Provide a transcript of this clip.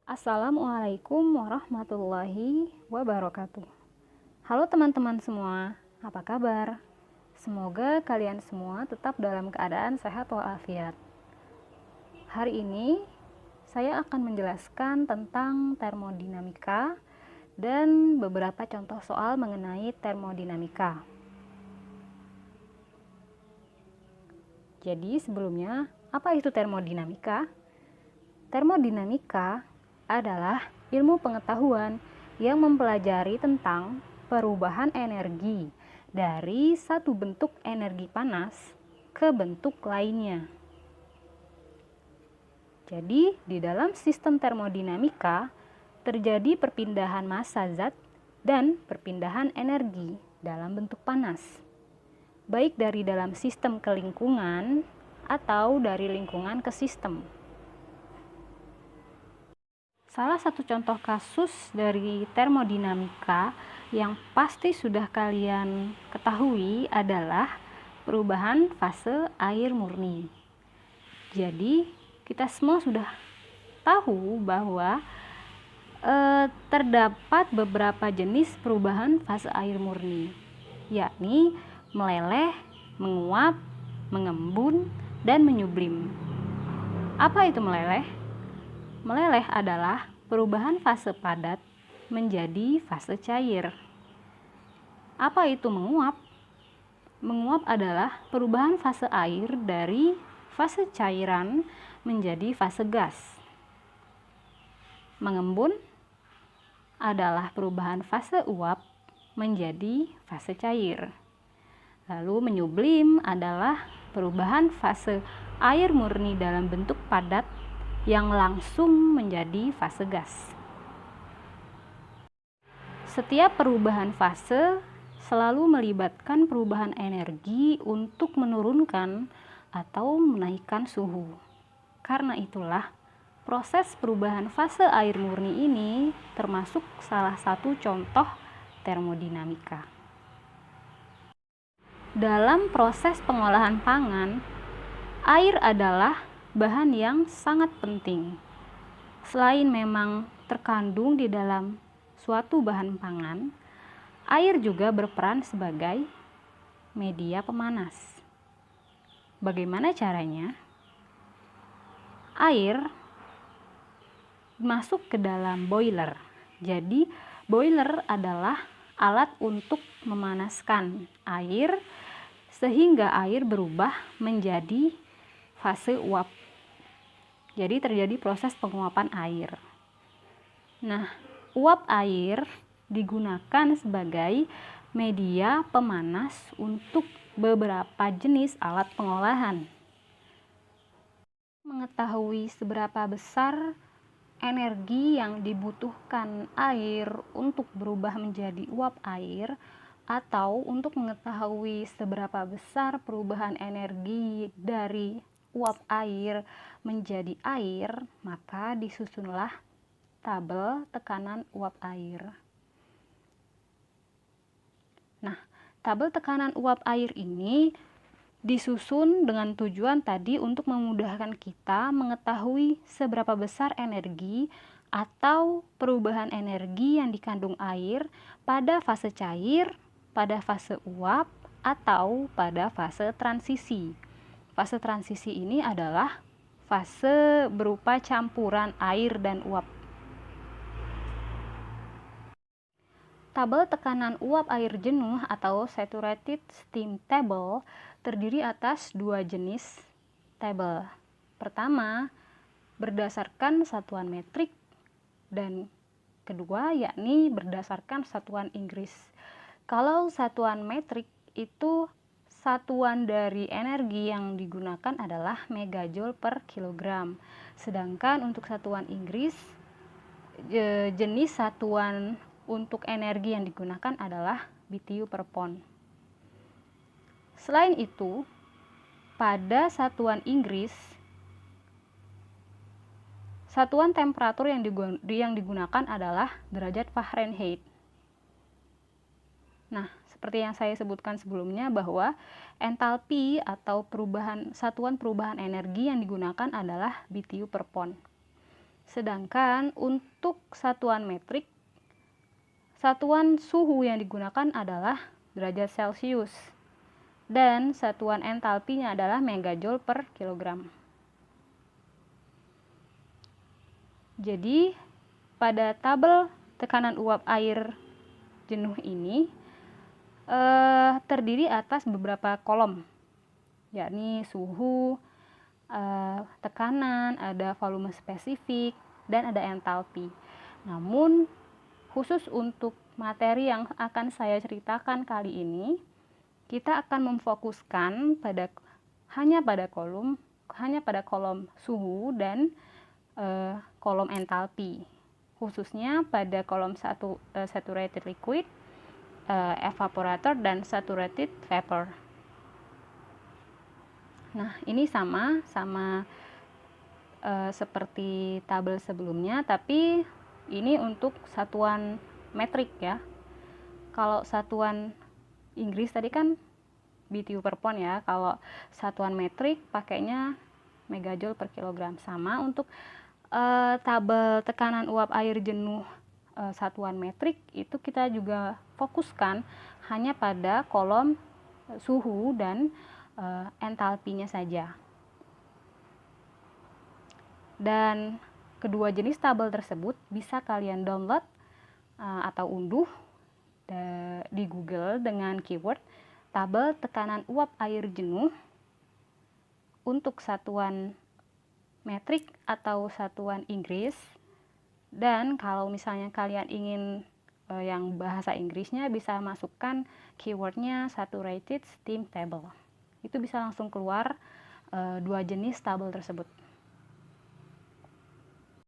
Assalamualaikum warahmatullahi wabarakatuh. Halo teman-teman semua, apa kabar? Semoga kalian semua tetap dalam keadaan sehat walafiat. Hari ini saya akan menjelaskan tentang termodinamika dan beberapa contoh soal mengenai termodinamika. Jadi sebelumnya, apa itu termodinamika? Termodinamika adalah ilmu pengetahuan yang mempelajari tentang perubahan energi dari satu bentuk energi panas ke bentuk lainnya. Jadi, di dalam sistem termodinamika terjadi perpindahan massa zat dan perpindahan energi dalam bentuk panas, baik dari dalam sistem ke lingkungan atau dari lingkungan ke sistem. Salah satu contoh kasus dari termodinamika yang pasti sudah kalian ketahui adalah perubahan fase air murni. Jadi, kita semua sudah tahu bahwa terdapat beberapa jenis perubahan fase air murni, yakni meleleh, menguap, mengembun, dan menyublim. Apa itu meleleh? Meleleh adalah perubahan fase padat menjadi fase cair. Apa itu menguap? Menguap adalah perubahan fase air dari fase cairan menjadi fase gas. Mengembun adalah perubahan fase uap menjadi fase cair. Lalu menyublim adalah perubahan fase air murni dalam bentuk padat yang langsung menjadi fase gas. Setiap perubahan fase selalu melibatkan perubahan energi untuk menurunkan atau menaikkan suhu. Karena itulah, proses perubahan fase air murni ini termasuk salah satu contoh termodinamika. Dalam proses pengolahan pangan, air adalah bahan yang sangat penting. Selain memang terkandung di dalam suatu bahan pangan, air juga berperan sebagai media pemanas. Bagaimana caranya? Air masuk ke dalam boiler. Jadi, boiler adalah alat untuk memanaskan air sehingga air berubah menjadi fase uap. Jadi terjadi proses penguapan air. Nah, uap air digunakan sebagai media pemanas untuk beberapa jenis alat pengolahan. Mengetahui seberapa besar energi yang dibutuhkan air untuk berubah menjadi uap air, atau untuk mengetahui seberapa besar perubahan energi dari uap air menjadi air, maka disusunlah tabel tekanan uap air. Nah, tabel tekanan uap air ini disusun dengan tujuan tadi untuk memudahkan kita mengetahui seberapa besar energi atau perubahan energi yang dikandung air pada fase cair, pada fase uap, atau pada fase transisi. Fase transisi ini adalah fase berupa campuran air dan uap. Tabel tekanan uap air jenuh atau saturated steam table terdiri atas dua jenis tabel. Pertama, berdasarkan satuan metrik, dan kedua yakni berdasarkan satuan Inggris. Kalau satuan metrik itu satuan dari energi yang digunakan adalah megajoule per kilogram. Sedangkan untuk satuan Inggris, jenis satuan untuk energi yang digunakan adalah BTU per pound. Selain itu, pada satuan Inggris, satuan temperatur yang digunakan adalah derajat Fahrenheit. Nah, seperti yang saya sebutkan sebelumnya bahwa entalpi atau satuan perubahan energi yang digunakan adalah BTU per pound. Sedangkan untuk satuan metrik, satuan suhu yang digunakan adalah derajat Celcius dan satuan entalpinya adalah megajoule per kilogram. Jadi pada tabel tekanan uap air jenuh ini terdiri atas beberapa kolom, yakni suhu, tekanan, ada volume spesifik, dan ada entalpi. Namun khusus untuk materi yang akan saya ceritakan kali ini, kita akan memfokuskan hanya pada kolom suhu dan kolom entalpi, khususnya pada kolom saturated liquid, evaporator, dan saturated vapor. Nah, ini sama seperti tabel sebelumnya, tapi ini untuk satuan metrik ya. Kalau satuan Inggris tadi kan BTU per pound ya. Kalau satuan metrik pakainya megajoule per kilogram. Sama untuk tabel tekanan uap air jenuh satuan metrik itu kita juga fokuskan hanya pada kolom suhu dan entalpinya saja. Dan kedua jenis tabel tersebut bisa kalian download atau unduh di Google dengan keyword tabel tekanan uap air jenuh untuk satuan metrik atau satuan Inggris. Dan kalau misalnya kalian ingin yang bahasa Inggrisnya, bisa masukkan keywordnya saturated steam table. Itu bisa langsung keluar dua jenis tabel tersebut.